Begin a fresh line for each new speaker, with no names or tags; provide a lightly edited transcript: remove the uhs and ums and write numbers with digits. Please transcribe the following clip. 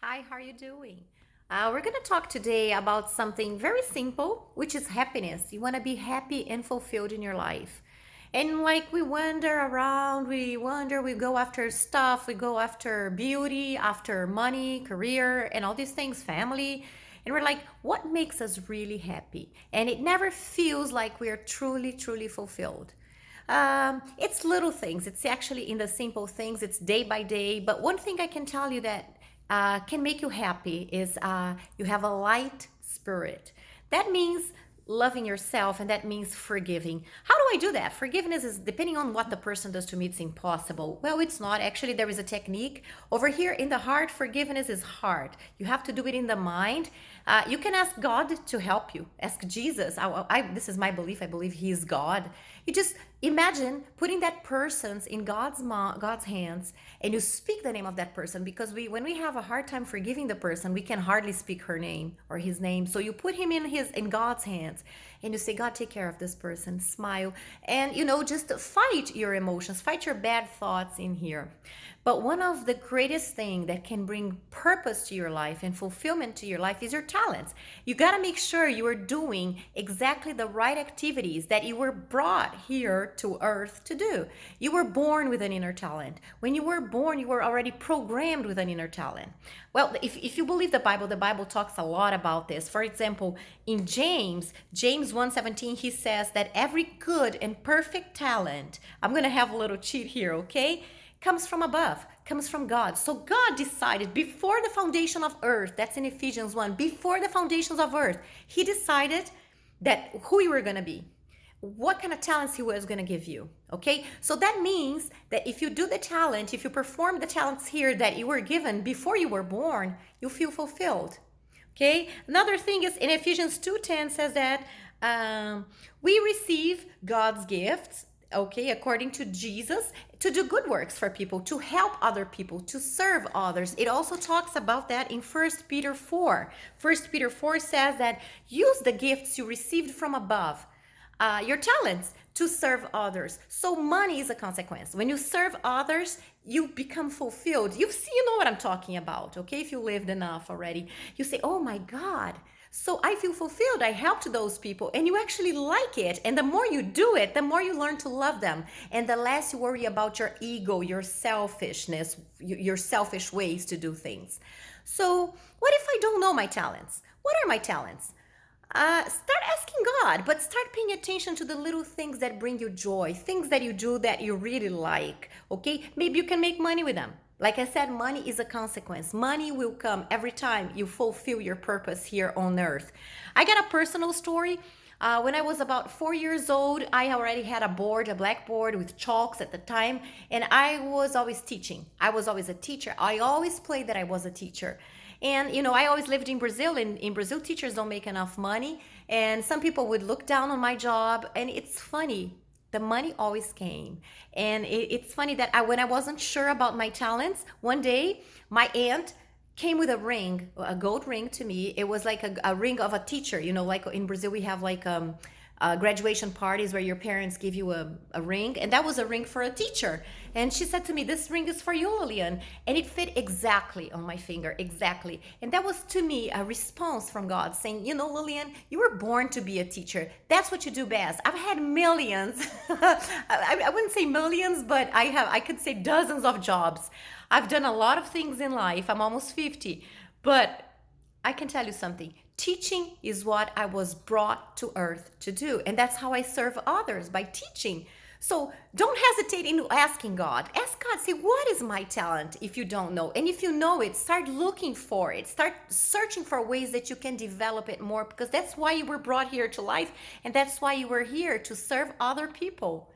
Hi, how are you doing? We're going to talk today about something very simple, which is happiness. You want to be happy and fulfilled in your life. And like we wander around, we go after stuff, we go after beauty, after money, career, and all these things, family. And we're like, what makes us really happy? And it never feels like we are truly, truly fulfilled. It's little things. It's actually in the simple things. It's day by day. But one thing I can tell you that can make you happy is you have a light spirit. That means loving yourself, and that means forgiving. How do I do that? Forgiveness is depending on what the person does to me, it's impossible. Well, it's not. Actually, there is a technique. Over here in the heart, forgiveness is hard. You have to do it in the mind. You can ask God to help you. Ask Jesus. This is my belief. I believe He is God. You just imagine putting that person in God's hands, and you speak the name of that person, because when we have a hard time forgiving the person, we can hardly speak her name or his name. So you put him in God's hands, and you say, God, take care of this person. Smile, and just fight your emotions, fight your bad thoughts in here. But one of the greatest thing that can bring purpose to your life and fulfillment to your life is your talents. You got to make sure you are doing exactly the right activities that you were brought here to earth to do. You were born with an inner talent. When you were born, you were already programmed with an inner talent. Well, if you believe the Bible talks a lot about this. For example, in James 1:17, he says that every good and perfect talent, I'm going to have a little cheat here, okay? Comes from above, comes from God. So God decided before the foundation of earth, that's in Ephesians 1, before the foundations of earth, He decided that who you were going to be, what kind of talents He was going to give you. Okay, so that means that if you do the talent, if you perform the talents here that you were given before you were born, you feel fulfilled. Okay, another thing is in Ephesians 2:10 says that we receive God's gifts, okay, according to Jesus, to do good works for people, to help other people, to serve others. It also talks about that in First Peter 4. First Peter 4 says that use the gifts you received from above, your talents, to serve others. So money is a consequence. When you serve others, you become fulfilled. You know what I'm talking about, okay? If you lived enough already, you say, oh my God, so I feel fulfilled. I helped those people, and you actually like it. And the more you do it, the more you learn to love them, and the less you worry about your ego, your selfishness, your selfish ways to do things. So what if I don't know my talents? What are my talents? Start asking God, but start paying attention to the little things that bring you joy, things that you do that you really like. Okay, maybe you can make money with them. Like I said, money is a consequence. Money will come every time you fulfill your purpose here on earth. I got a personal story. When I was about 4 years old, I already had a blackboard with chalks at the time, and I was always teaching. I was always a teacher. I always played that I was a teacher. And I always lived in Brazil, and in Brazil, teachers don't make enough money. And some people would look down on my job, and it's funny. The money always came. And it's funny that when I wasn't sure about my talents, one day my aunt came with a ring, a gold ring to me. It was like a ring of a teacher. Like in Brazil, we have like graduation parties where your parents give you a ring, and that was a ring for a teacher. And she said to me, this ring is for you, Lilian. And it fit exactly on my finger, exactly. And that was to me a response from God saying, Lilian, you were born to be a teacher. That's what you do best. I've had millions, I wouldn't say millions, but I could say dozens of jobs. I've done a lot of things in life. I'm almost 50, but I can tell you something. Teaching is what I was brought to earth to do. And that's how I serve others, by teaching. So don't hesitate in asking God. Ask God, say, what is my talent if you don't know? And if you know it, start looking for it. Start searching for ways that you can develop it more, because that's why you were brought here to life. And that's why you were here, to serve other people.